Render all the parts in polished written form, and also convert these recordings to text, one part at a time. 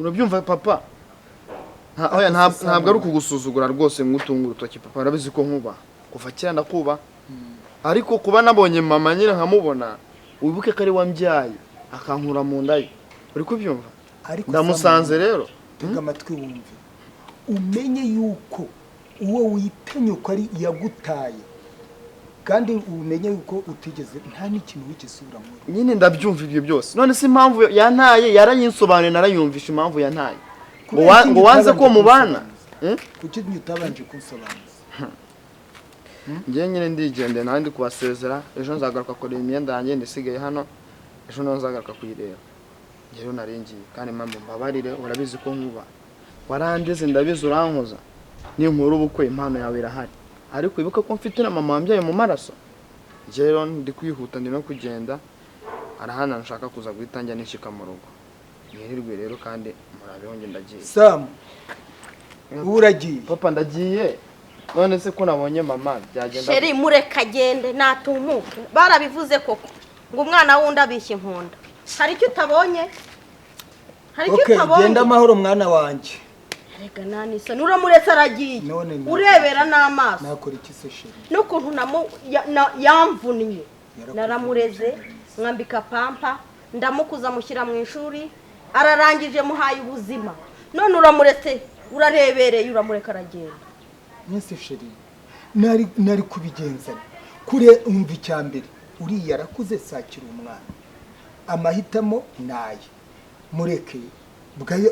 urabyumva papa oya ntabwo ari ukugusuzugura rwose ngutunga urutoki papa arabizi ko nkuba kuva kera ndakuba ariko kuba nabonye mama nyine nkamubona wibuke ko ari wambyaye akankura mu nda ye uri kubyumva ndamusanze rero tega amatwi wumve umenye yuko uwo witanye uko ari yagutaye kandi umenye yuko utigeze nta n'ikintu w'igisura muri nyine ndabyumva ibyo byose none si impamvu yantaye yarayinsobanuye narayumvisha impamvu yantaye ngo wanze ko mubana kuki utabanje kunsobanuza ngiye nyine ndigende nandi kubasezera ejo nzagaruka kora imyenda yanjye ndisigaye hano ejo nzagaruka kuyireba ngewe naringiye kandi mama mbabarire urabizi ko nkuba warandeze ndabizi urankoza niyo nkuru ubukwe impano yawe irahari ariko ibuka ko mfite na mama wambyaye mu maraso rero ndi kwihuta ndi no kugenda arahana nshaka kuza guhita njya nishika mu rugo nyirirwe rero kandi murabeho nge ndagiye Sam uragiye papa ndagiye none se ko nabonye mama byagenda Sheri mureka agende natumuke barabivuze koko ngo umwana wundi abishye inkunda hari icyo utabonye genda amahoro mwana wanjye rega nanisa nuramuretse aragiye urebera n'amaso nakora iki se Sheri n'ukuntu yamvuniye naramureze mwambika pampa ndamukuza mushyira mu ishuri ararangije muhaye ubuzima none uramuretse urarebereye uramureka aragenda nese Sheri nari kubigenza kure umva icyambere uriya arakuze sakira umwana amahitamo naye mureke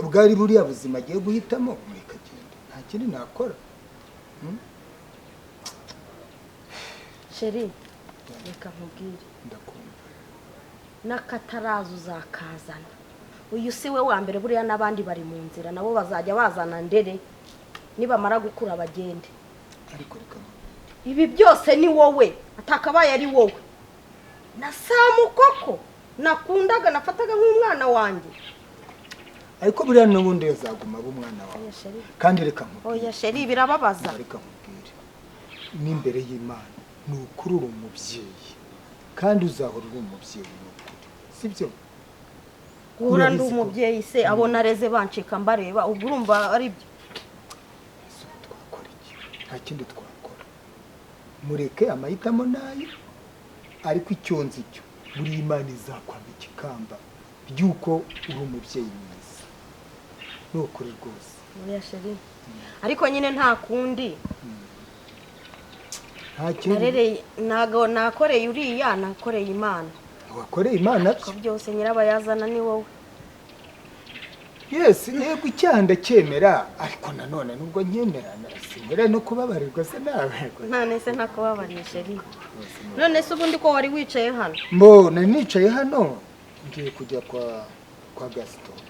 bwari buriya buzima agiye guhitamo mureka agende nta kindi nakora Sheri reka nkubwire ndakumva n'akataraza uzakazana uyu si we wa mbere buriya n'abandi bari mu nzira nabo bazajya bazana ndere nibamara gukura bagende ariko reka ibi byose ni wowe atakabaye ari wowe na Samu koko nakundaga nafataga nk'umwana wanjye ariko buriya n'ubundi yazaguma ari umwana wawe kandi reka nkubwire oya Sheri birababaza reka nkubwire n'imbere y'Imana ni ukuri uri umubyeyi kandi uzahora uri umubyeyi n'ukuri sibyo guhora ndi umubyeyi se abona areze bancika mbareba ubwo urumva ari byo twakora iki nta kindi twakora mureke amahitamo nayo ariko icyo nzi cyo buri Imana izakwambika ikamba ry'uko uri umubyeyi mwiza n'ukuri rwose muri Sheri ariko nyine nta kundi ntago nakoreye uriya nakoreye Imana wakoreye Imana ko byose nyirabayazana ni wowe yes yego icyaha ndacyemera ariko nanone nubwo nyemera nasimera no kubabarirwa se nawe none se ntakubabariye Sheri none se ubundi ko wari wicaye hano mbona nicaye hano ngiye kujya kwa Gaston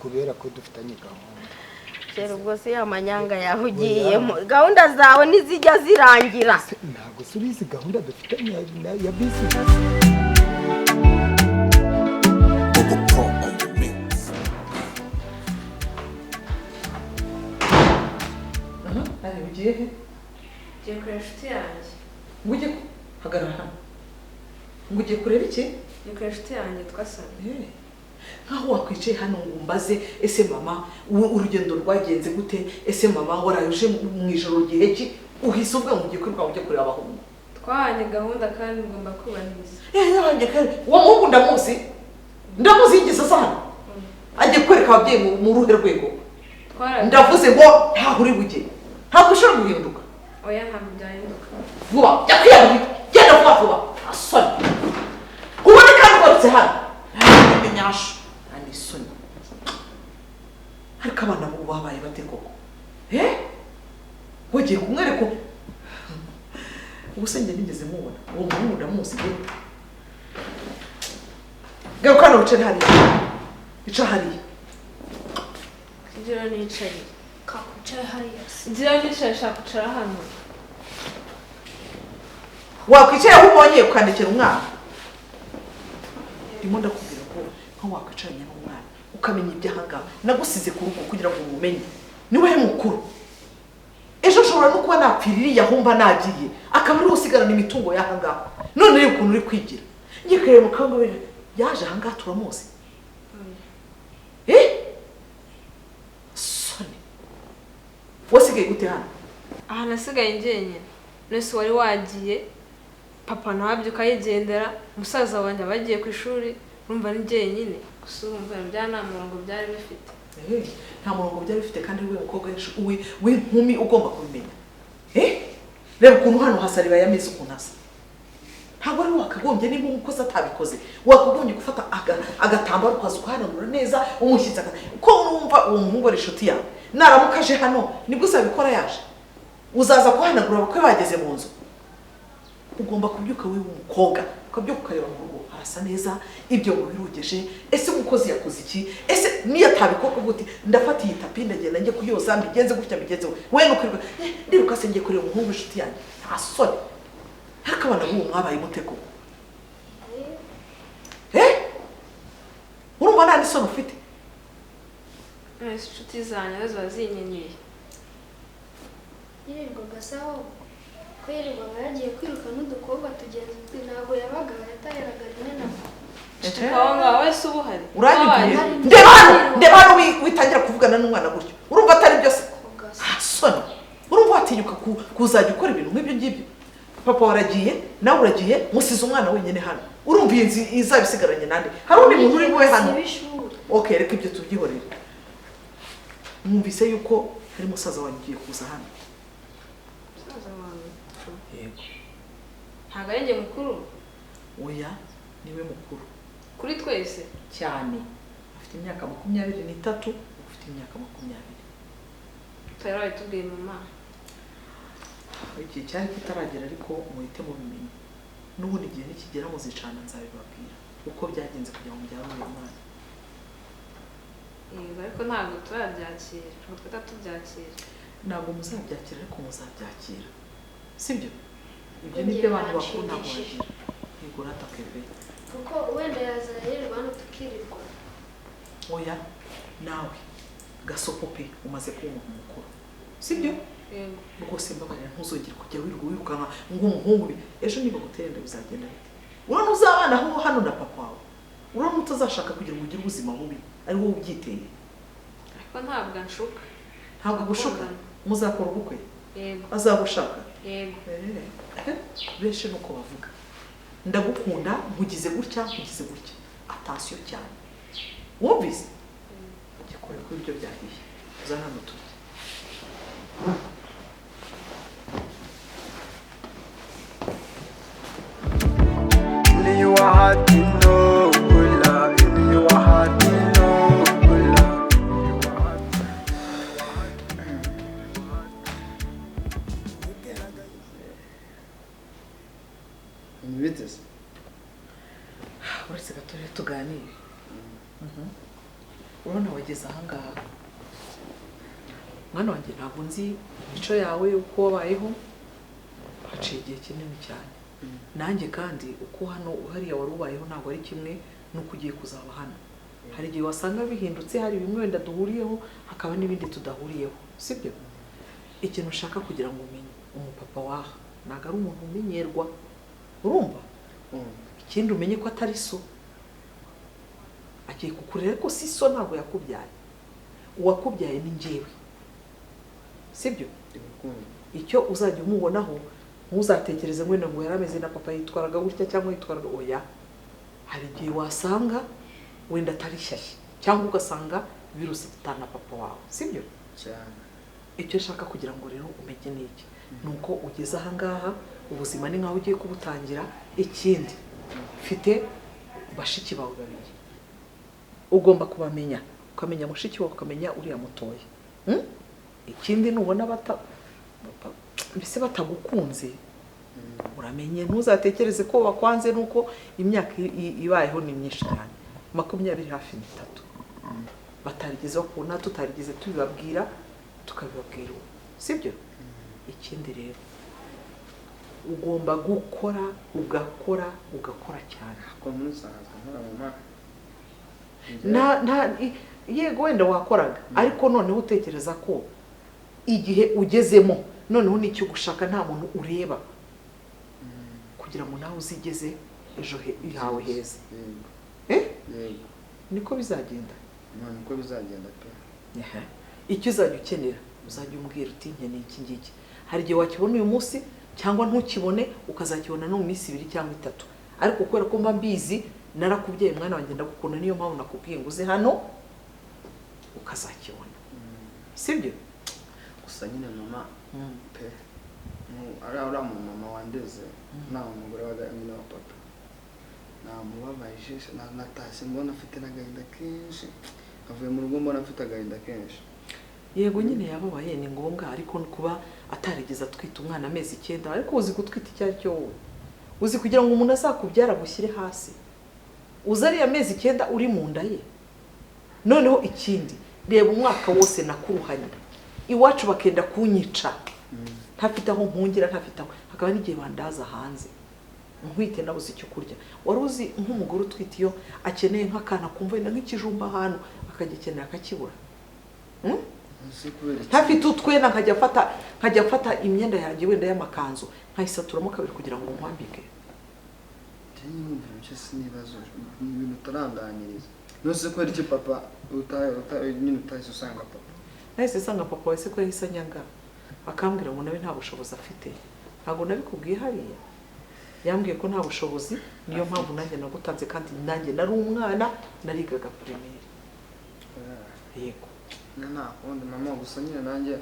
kubera ko dufitanye gahunda Sheri ubwo se amanyanga yawe ugiyemo gahunda zawe nizijya zirangira ntabwo subizi gahunda dufitanye ya business ugiye kureba inshuti yanjye ngujye hagarara hano ngujye kureba iki ni kureba inshuti yanjye twasanye nkaho wakwicaye hano ngo umbaze ese mama urugendo rwagenze gute ese mama warayuje mu ijoro gihe ki uhise ubwa ngo ugiye kwiruka ujye kureba abahungu twahanye gahunda kandi ngomba kubahiriza yanjye kandi uwo muhungu ndamuzi yigeze sana agiye kwereka ababyeyi mu ruhe rwego ndavuze ngo ntaho uri bujye ntabwo ushobora guhinduka oya ntabwo byahinduka vuba jya kwiyahurira genda vuba asoni ubone kandi ugarutse hano imenyasha ani isoni ariko abana bo babaye bate koko wagiye kumwereka ubuse njye nigeze mubona uwo muhungu ndamuzi gute garuka hano wicare hariya icara hariya kugira nicare kakucara hariya kugira nicare shaka kucara hano wakwicaye aho ubonye ukandikira umwana ndimo ndakubwira ko nka wakwicaranye n'umwana ukamenya iby'ahangaha nagusize ku rugo kugira ngo umumenye ni wowe mukuru ejo ushobora no kuba napfiririye aho mba nagiye akaba ari usigarana imitungo y'ahangaha none rero ukuntu uri kwigira ngiye kureba mukanga we yaje ahangaha turamuzi wasigaye gute hano aha nasigaye njyenyine nese wari wagiye papa ntabyuka yigendera umusaza wanjye abagiye ku ishuri urumva ni njyenyine gusa urumva bya nta murongo byari bifite nta murongo byari bifite kandi we mukobwa w'inkumi ugomba kubimenya reba ukuntu hano hasariba yameze ukuntu asa ntabwo ari wakagombye niba umukozi atabikoze wakagombye gufata agatambaro ukaza ukahanagura neza umushyitsi ko urumva uwo muhungu ari inshuti yawe naramuka aje hano nibwo uzabikora yaje uzaza kuhanagura abakwe bageze mu nzu ugomba kubyuka we w'umukobwa ukabyuka ukareba mu rugo harasa neza ibyo ngo birugeje ese umukozi yakoze iki ese niyo atabikora ubuti ndafata iyi tapi ndagenda njye kuyoza mbigenze gutya mbigenze we nukirirwa ndiruka se ngiye kureba umuhungu inshuti yanjye nta soni ariko abana b'uwo mwabaye mutego urumva nta n'isoni ufite inshuti zanjye ziba zinyenyeye yirirwaga sawa ko yirirwaga yagiye kwiruka n'udukobwa tugenzi twe ntabwo yabaga yataheraga rimwe na aho ngaho wese uba uhari uranyumviye ndeba hano witangira kuvugana n'umwana gutyo urumva atari byose soni urumva watinyuka kuzajya ukora ibintu nk'ibyo ngibyo papa waragiye nawe uragiye musize umwana wenyine hano urumva iyi nzu izabisigaranye nande hari undi muntu uri we hano okay reka ibyo tubyihorere mwumvise yuko hari musaza wanjye ugiye kuza hano yego ntabwo ari njye mukuru oya niwe mukuru kuri twese cyane afite imyaka 23 ufite imyaka 20 twari wabitubwiye mama igihe cyari kitaragera ariko muhite mubimenye n'ubundi igihe nikigera muzicana nzabibabwira uko byagenze kugira ngo byarure umwana ariko ntabwo turabyakira ntabwo twita tubyakira ntabwo muzabyakira ariko muzabyakira sibyo ibyo nibyo abantu bakuru ntabwo bagira yego ratakebe kuko wenda yazana yirirwa hano tukirirwa oya nawe gasopo pe umaze kuba umuntu mukuru sibyo rwose mbabarira ntuzongere kujya wirukanka ng'umuhungu ejo niba guterenda bizagenda bite urabona uzabana hano na papa wawe urabona utazashaka kugira ngo ugire ubuzima bubi ari wowe ubyiteye ariko ntabwo anshuka ntabwo agushuka muzakora ubukwe yego azagushaka yego benshi nuko bavuga ndagukunda nkugize gutya atasiyo cyane wumvise gikore ko ibyo byahiye uzana n'uturya Inviteze. Uretse gato rero tuganire. Urabona wageze aha ngaha. Mwana wanjye ntabwo nzi imico yawe uko wabayeho. Haciye igihe kinini cyane. Nanjye kandi uko hano uhariya wari ubayeho ntabwo ari kimwe nuko ugiye kuzaba hano. Hari igihe wasanga bihindutse hari bimwe wenda duhuriyeho hakaba n'ibindi tudahuriyeho. Sibyo? Ikintu ushaka kugira ngo umenye umupapa waha ntabwo ari umuntu umenyerwa. Urumva? Ikindi umenye ko atari so. Agiye kukurera ko si so ntabwo yakubyaye. Uwakubyaye ni njyewe. Sibyo? Icyo uzajya umubonaho ntuzatekereze ngo yarameze na papa yitwaraga gutya cyangwa yitwaraga oya. Hari igihe wasanga wenda atari shyashya cyangwa ugasanga virusi itana papa wawe. Sibyo? Cyane. Icyo nshaka kugira ngo rero umenye niki nuko ugeze aha ngaha ubuzima ni nkaho ugiye kubutangira. Ikindi mfite bashiki bawe babiri ugomba kubamenya ukamenya mushiki wawe ukamenya uriya mutoya. Ikindi nubona mbese batagukunze uramenye ntuzatekereze ko bakwanze nuko imyaka ibayeho ni myinshi cyane 20 hafi 3 batarigeze bakubona tutarigeze tubibabwira tukabibabwira sibyo. Ikindi rero ugomba ugakora cyane ko musaza mama yego wenda wakoraga ariko noneho utekereza ko igihe ugezemo noneho nicyo gushaka nta muntu ureba kugira ngo nawe uzigeze ejo hawe heza. Niko bizagenda niko bizagenda pe. Icyo uzajya ukenera uzajya umbwira uti nkeneye iki ngiki. Hari igihe wakibona uyu munsi cyangwa ntukibone ukazakibona no mu minsi 2 cyangwa 3, ariko kubera ko mba mbizi narakubwiye mwana wanjye ndagukunda, niyo mpamvu nakubwiye ngo uze hano ukazakibona. Sibyo? Gusa nyine mama pe ari mama wandeze nta umugore nyine wa papa namubabaje natashye mbona afite n'agahinda kenshi, avuye mu rugo mbona afite agahinda kenshi. Yego nyine yababaye ni ngombwa, ariko kuba atarigeze atwita umwana amezi 9, ariko uzi gutwita icyo ari cyo wowe, uzi kugira ngo umuntu azakubyara gushyire hasi, uzi ari amezi 9 uri mu nda ye. Noneho ikindi reba umwaka wose nakuruhanye iwacu bakenda kunyica, ntafite aho mpungira, ntafite aho, hakaba n'igihe bandaza hanze nkwite nabuze icyo kurya. Wari uzi nk'umugore utwite iyo akeneye nk'akana kumva ina nk'ikijumba hano akagikenera akakibura, ntafite utwena nkajya afata imyenda yanjye wenda y'amakanzu nkayisaturamo 2 kugira ngo nkwambike. Numva ibyo sinibazo ibintu utaranganiriza. Nose ko ari papa nyine utahise usanga papa. Nahise sanga papa wese ko yahise anyanga akambwira ngo nawe nta bushobozi afite. Ntabwo nabikubwiye hariya, yambwiye ko nta bushobozi, niyo mpamvu nanjye nagutanze, kandi nanjye nari umwana narigaga primaire. Yego nta kundi mama, gusa nyine nanjye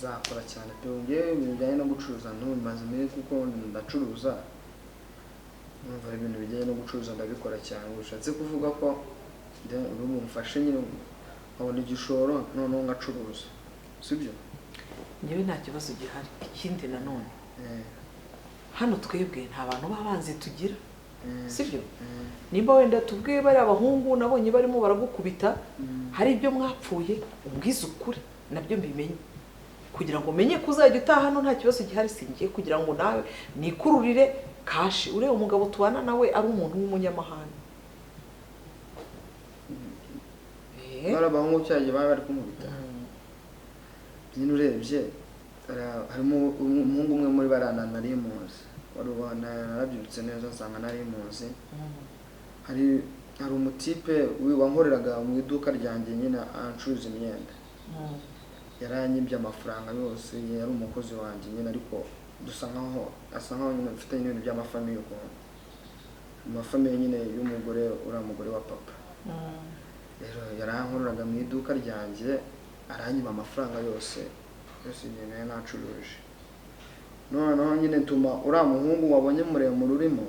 zakora cyane pe. Ngiye bijyanye no gucuruza maze mbere kuko ndacuruza, numva ibintu bijyanye no gucuruza ndabikora cyane. Ushatse kuvuga ko ubu mfashe nyine abona igishoro noneho ngacuruza, sibyo? Ngewe nta kibazo gihari. Ikindi nanone hano twebwe nta bantu babanze tugira, sibyo? Nimba wenda tubwiye bari abahungu nabonye barimo baragukubita, hari ibyo mwapfuye ubwiza ukuri nabyo mbimenye, kugira ngo menye kuzajya utaha hano nta kibazo gihari. Singiye kugira ngo nawe nikururire kashi. Ureba umugabo tubana nawe ari umuntu w'umunyamahanga. Bara bahungu cyaje bari kumubita. Nyine urebye harimo umuhungu umwe muri barana nari muzi, wari narabyutse neza nsanga nari muzi. Hari umutipe wankoreraga mu iduka ryanjye nyine ancuruza imyenda, yaranyibye amafaranga yose, yari umukozi wanjye nyine, ariko dusa nkaho nyine mfite ibintu by'amafamiye ukuntu, amafamiye nyine y'umugore uramugore wa papa. Rero yarankoreraga mu iduka ryanjye aranyiba amafaranga yose nyine nacuruje. Noneho nyine ntuma uriya muhungu wabonye muremure urimo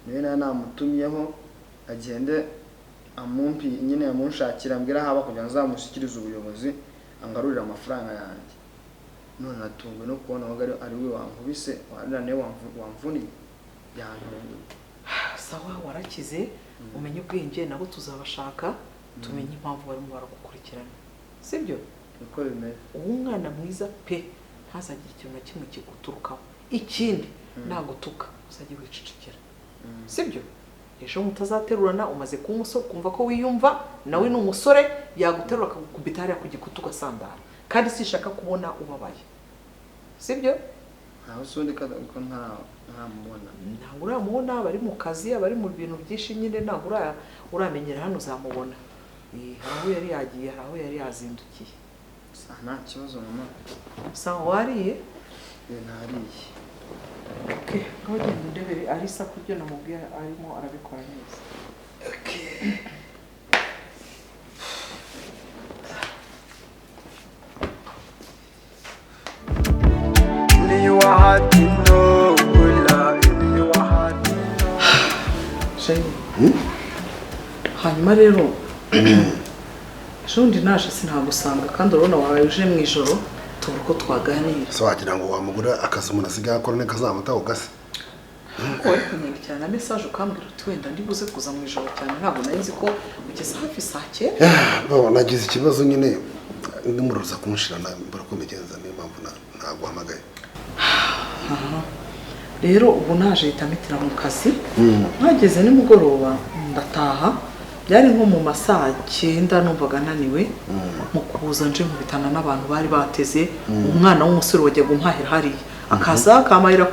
niwe namutumyeho agende amumpi nyine yamunshakira ambwira haba kugira ngo azamushyikirize ubuyobozi angarurira amafaranga yanjye. None natunguwe no kubona ari we wankubise, warane wamvuni yantunguye. Sawa, warakize, umenye ubwenge, nabo tuzabashaka tumenye impamvu barimo baragukurikirana, sibyo? Uko bimeze uwo mwana mwiza pe ntazagira ikintu na kimwe kiguturukaho. Ikindi nagutuka uzajye wicecekera, sibyo? Ejo mutazaterurana umaze kuba umusore kumva ko wiyumva nawe n'umusore yaguterura akagukubita hariya ku gikuta ugasandara, kandi sishaka kubona ubabaye, sibyo? ntawe usundi ko ntamubona. Ntabwo uramubona, bari mu kazi, abari mu bintu byinshi nyine, ntabwo uramenyera hano uzamubona. Hari aho yari yagiye, hari aho yari yazindukiye. Nta kibazo mama. Sawa, wariye? Nariye. Okay, ngaho ndebere Arisa kubyo namubwiye arimo arabikora neza. Okay. Hanyuma rero ejo naje sinagusanga, kandi urabona waje mu ijoro tubura uko twaganira. So wagira ngo wamugura akazi umuntu asigaye akora n'akazamutaho gase. Wowe kunyandikira na message ukambwira uti wenda ndibuze kuza mu ijoro cyane, ntabwo nari nzi ko ugeze hafi saa 9. Nagize ikibazo nyine ndimuruza kunshirana barakomegenza, niyo mpamvu naguhamagaye. Rero ubu naje itamitira mu kazi, nkageze nimugoroba ndataha, byari nko mu masaa 9 numvaga naniwe, mu kuza nje mu bitana n'abantu bari bateze umwana w'umusore wajya gumpahira hariya, akaza akamayira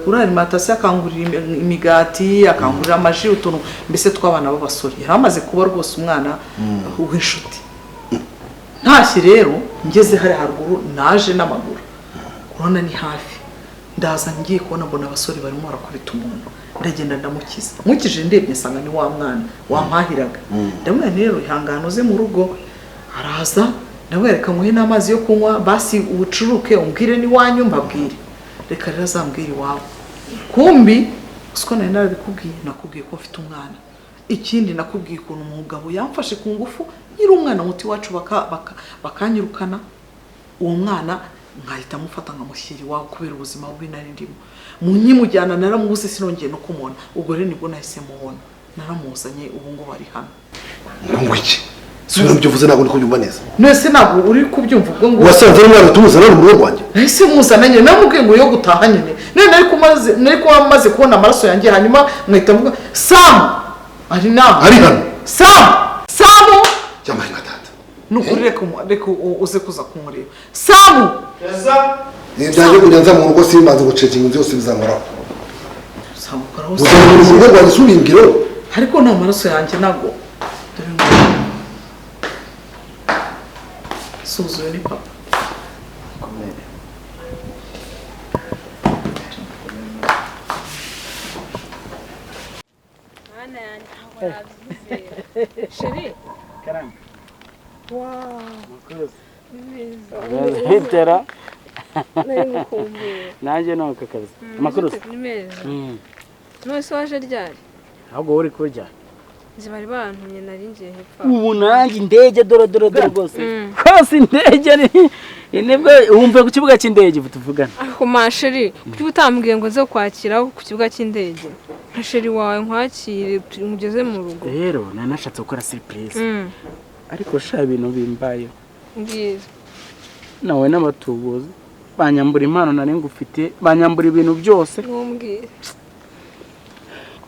kuri alimentation, akangurira imigati, akangurira amaji, utuntu mbese tw'abana b'abasore. Yari amaze kuba rwose umwana w'inshuti. ntashye rero ngeze hari haruguru naje n'amaguru urabona ni hafi ndaza ngiye kubona mbona abasore barimo barakubita umuntu ndagenda ndamukiza mukije ndebye nsanga ni wa mwana wampahiraga ndamubwira rero ihangano ze mu rugo araza ndamwereka muhe n'amazi yo kunywa basi ubucuruke umbwire ni wanyu mbabwire reka rero azambwire iwawe kumbi siko nari narabikubwiye nakubwiye ko mfite umwana ikindi nakubwiye ukuntu umugabo yamfashe ku ngufu nyiri umwana muti wacu bakanyirukana uwo mwana nkahita mufata nkamushyira iwawe kubera ubuzima bubi nari ndimo munyimujyana naramubuze sinongeye no kumubona ubwo rero nibwo nahise mubona naramuzanye ubu ngo bari hano ngo iki subira byo vuze ntabwo ndi kubyumva neza nese ntabwo uri kubyumva ubwo ngo wasanze umwana tumuzana mu rugo rwanjye nahise muzana nyine namubwiye ngo yo gutaha nyine nari kumaze kubona amaraso yanjye hanyuma mwahita mvuga Sam ari naho ari hano Sam cyamaye nka data nukuri reka uze kuza kumureba Sam byanjye kugenza mu rugo simbanze gucekinga inzu yose bizankoraho uzamukoraho uzamura mu rugo rwanjye subimbwiro ariko nta maraso yanjye ntabwo dore ngo suzuye ni papa Sheri Karamba. wow Hitera. nari mukumbuye Nanjye no kakazi. Amakuru. ni meza nose waje ryari Ahubwo uri kurya. zibari bantumye nari ngiye hepfo Ubu nanjye indege doro rwose. Kose indege ni nibwo wumve ku kibuga cy'indege tuvugana. ako masheri kuki utambwiye ngo nze kwakira ku kibuga cy'indege Sheri wawe nkwakire mugeze mu rugo Rero nanashatse gukora surprise. Ariko sha ibintu bimbaye. ngize Nawe n'abatubuzi banyambura impano nari ngufite banyambura ibintu byose. ntumbwire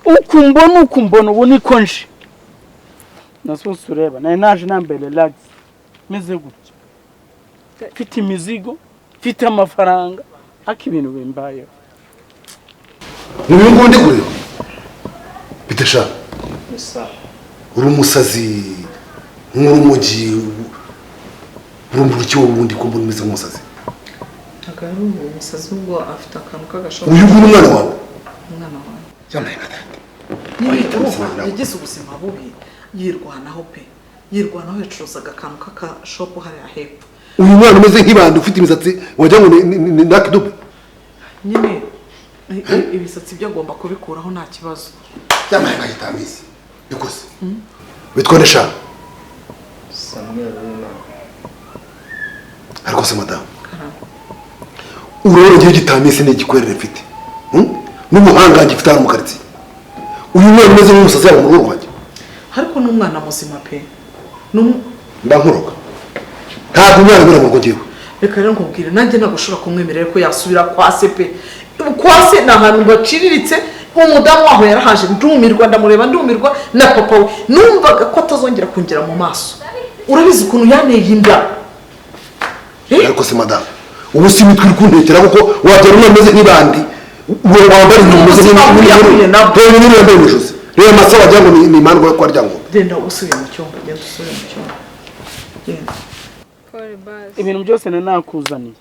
Ukumbona ubu niko nje. Nasusu ureba naye naje nambere relax. Meze gutya. Mfite imizigo, mfite amafaranga, haka ibintu bimbaye. Uyu ngundi kureba bitesha Isa uri umusazi nk'urumogi urumburuki wubundi ko mbona umeze nk'umusazi agaru umusazi ubwo afite akantu k'agashaka uyu ngundi umwana wawe umwana wawe cyamaye nka data yagize ubuzima bubi yirwanaho pe yirwanaho yacuruzaga akantu k'akashopu hariya hepfo uyu mwana umeze nk'ibandi ufite imisatsi wagira ngo ni nakidube nyine ibisatsi byo agomba kubikuraho nta kibazo cyamaye nka gitamisi bikoze witwa Nesha Samuel ariko se madamu urongeye gitamisi ni igikwerere mfite n'umuhanga gifite hano mu karitsiye uyu mwana umeze nk'umusazi yabo mu rugo rwanjye ariko n'umwana muzima pe ndankoroka ntabwo umwana ngura mu rugo ngewe reka rero nkubwire nanjye ntabwo ushobora kumwemerera ko yasubira kwa se pe kwa se ni ahantu baciriritse umudamu waho yarahaje ndumirwa ndamurebwa na papa we numvaga ko atazongera kongera mu maso urabizi ukuntu yaneye inda ariko se madamu ubu si mitwe uri kuntekera kuko wabyara umwana umeze nk'ibandi wambara inyuma umeze nk'ijosi reba amasa wagira ngo ni imandwa yo kwa ryango genda usubiye mu cyumba genda usubiye mu cyumba genda Ibintu byose nakuzaniye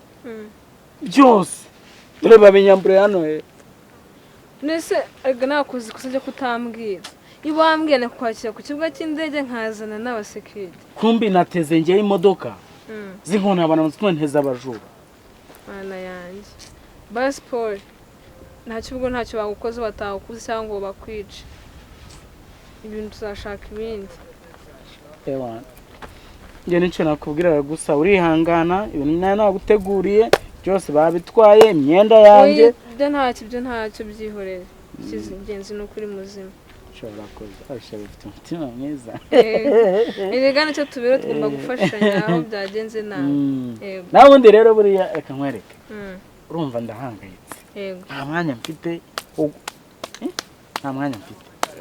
byose dore babinyambure hano nese ariko nakuzi kusajya kutambwira ibambwiye ne kwakira ku kibuga cy'indege nkazana n'abasekirite kumbi nateze ngiye imodoka zinkona abantu nteza abajura mana yanjye basi Paul ntacyo bagukoze batakuze cyangwa bakwice ibintu tuzashaka ibindi ewa nge nico nakubwira gusa urihangana ibintu nayo naguteguriye byose babitwaye imyenda yanjye byo ntacyo byihorera kizingenzi no kuri muzima shobora koza bifite umutima mwiza erega nicyo tubero tugomba gufashanya aho byagenze nabi yego nawe undi rero buriya reka nkwereke urumva ndahangayitse yego nta mwanya mfite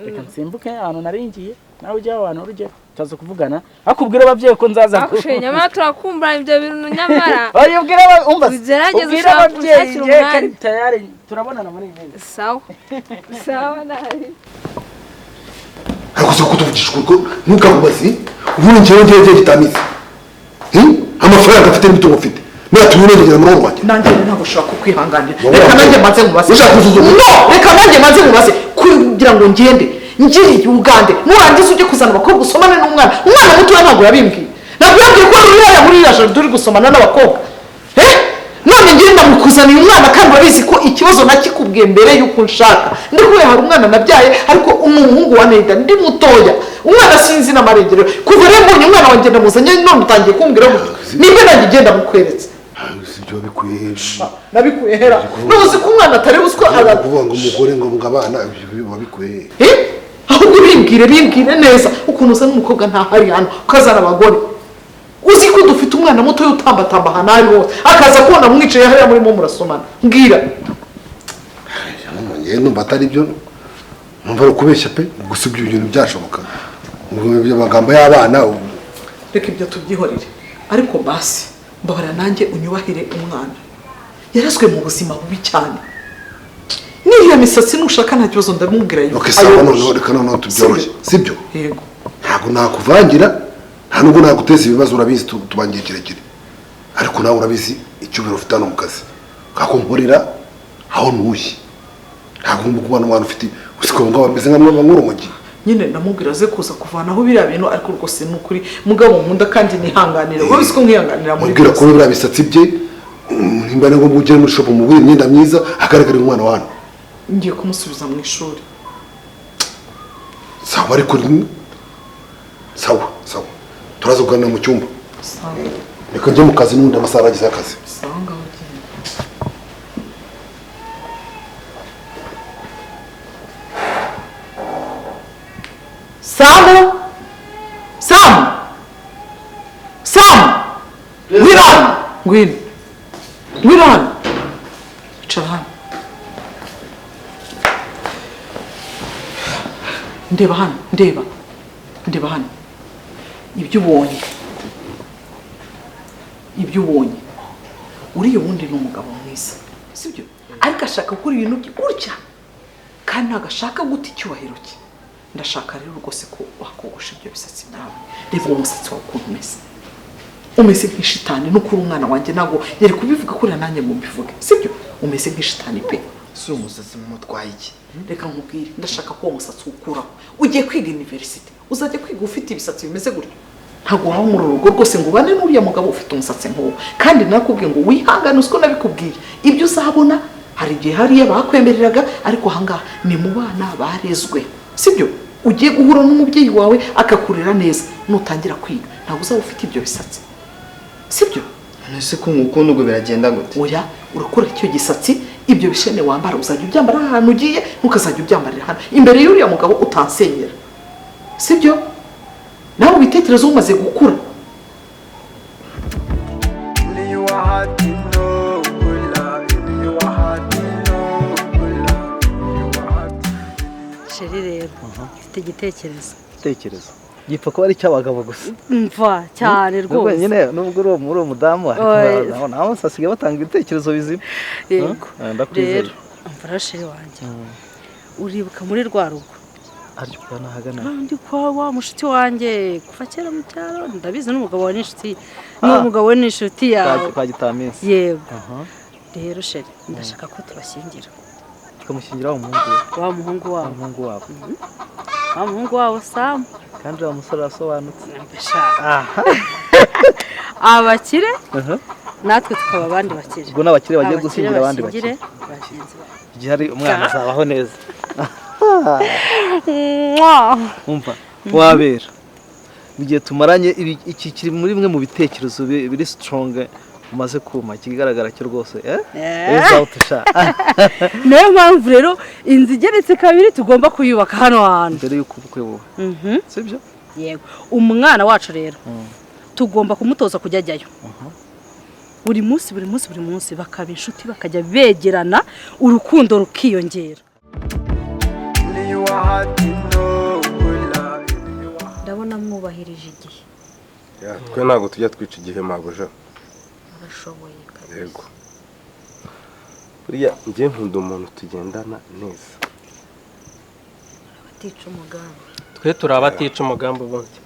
reka nsimbuke ahantu naringiye nawe ujya abantu urugero tutaza kuvugana akubwira ababyeyi ko nzaza akushe nyamara turakumbura ibyo bintu nyamara ubwira ugerageze ababyeyi je tayari turabonana muri iyi sawa nabi ariko se kutuvugishwa ko ntukabubazi ubu ngewe gitamisi amafaranga afite n'imitungo afite niba tubirenegera muri wanjye nanjye ntabwo ushobora kukwihanganira reka nanjye maze nkubaze ushaka kuzuzuma reka nanjye maze nkubaze kugira ngo ngende ngiriye Uganda nurangiza ujye kuzana abakobwa usomane n'umwana mutoya ntabwo yabimbwiye ntabwo yabwiye ko ruriya muri iriya joro turi gusomana n'abakobwa none ngenda mukuzaniye umwana kandi urabizi ko ikibazo nakikubwiye mbere y'uko nshaka ndi kubera hari umwana nabyaye ariko umuhungu wa Neda ndi mutoya umwana sinzi n'amarengero kuva rero mbonye umwana wanjye ndamuzanye none utangiye kumbwira ngo niba nanjye ngenda mukweretse sibyo bikuye hejuru nabikuye hera nuzi ko umwana atari uziko kuvuga ngo umugore ngo abana babikuye ahubwo bimbwire neza ukuntu usa n'umukobwa ntahari hano ukazana abagore uzi ko dufite umwana muto utambatamba hanari hose akaza kubona mwicaye hariya murimo murasomana mbwira njye numva atari byo numva ari kubeshya pe gusa ibyo bintu byashoboka ibyo magambo y'abana reka ibyo tubyihorere ariko basi mbabara nanjye unyubahire umwana yarazwe mu buzima bubi cyane n'iriya misatsi nushaka nta kibazo ndamubwira yuko reka noneho tubyoroshye sibyo yego ntabwo nakuvangira nta nubwo naguteza ibibazo urabizi tubangiye kirekire ariko nawe urabizi icyubahiro ufite hano mu kazi kakumporera aho ntuye ntabwo ngomba kubona umwana ufite usiko ngo bameze nk'urumogi nyine ndamubwira aze kuza kuvanaho biriya bintu ariko rwose ni ukuri mugabo nkunda kandi nihanganire wowe usiko nkihanganira muri byose ko biriya bisatsi bye nimba ngo ugere muri shop mu imyenda myiza agaragara umwana wana ngiye kumusubiza mu ishuri sawa ariko sawa turaza kuganira mu cyumba reka njye mu kazi n'undi amasaha aragize akazi Sam Ngwino icara hano ndeba hano ndeba hano ibyo ubonye uriya wundi ni umugabo mwiza sibyo ariko ashaka gukora ibintu bye gutya kandi ntabwo ashaka guta icyubahiro cye ndashaka rero rwose ko wakogosha ibyo bisatsi nawe reba uwo musatsi wawe ukuntu umeze nk'ishitani n'ukuri umwana wanjye ntabwo yari kubivuga kuriya nanjye ngo mbivuge sibyo umeze nk'ishitani pe si umusatsi mumutwaye iki reka nkubwire ndashaka ko uwo musatsi ukuraho ugiye kwiga university uzajya kwiga ufite ibisatsi bimeze gutya ntabwo waba muri urugo rwose ngo ubane n'uriya mugabo ufite umusatsi nk'uwo kandi nakubwiye ngo wihangane uziko nabikubwira ibyo uzabona hari igihe hariya bakwemereraga ariko ahangaha ni mu bana barezwe sibyo ugiye guhura n'umubyeyi wawe akakurera neza nutangira kwiga ntabwo uzaba ufite ibyo bisatsi sibyo nese ko ngukunda ubwo biragenda gute oya urakora icyo gisatsi ibyo bishene wambara uzajya ubyambara ahantu ugiye ntukazajya ubyambarira hano imbere y'uriya mugabo utansenyera sibyo nawe ubitekerezo umaze gukura sheri rero ufite igitekerezo gipfa kuba ari icy'abagabo gusa mva cyane rwose nyine nubwo uri uwo mudamu nawe basigaye batanga ibitekerezo bizima yego ndakwizera mvura sheri wanjye uribuka muri rwa rugo ariko nahagana ndi kwa wa mushiti wanjye kuva kera mu cyaro ndabizi n'umugabo wa n'inshuti n'umugabo we n'inshuti yawe kwa gitaminsi yego rero sheri ndashaka ko tubashyingira tukamushyingira wa muhungu wabo Sam kandi wa musore asobanutse abakire natwe tukaba abandi bakire ubwo n'abakire bagiye gusingira abandi bakire igihe hari umwana azabaho neza umva wabera igihe tumaranye iki kiri muri bimwe mu bitekerezo biri strong umaze kuma kigaragara cyo rwose niyo mpamvu rero inzu igeretse kabiri tugomba kuyubaka hano hantu mbere y'uko ubukwe buba sibyo yego umwana wacu rero tugomba kumutoza kujya ajyayo buri munsi bakaba inshuti bakajya begerana urukundo rukiyongera ndabona mwubahirije igihe twe ntabwo tujya twica igihe mabuja arashoboye yego buriya njye nkunda umuntu tugendana neza abatica umugambi twe turi abatica umugambi ubundi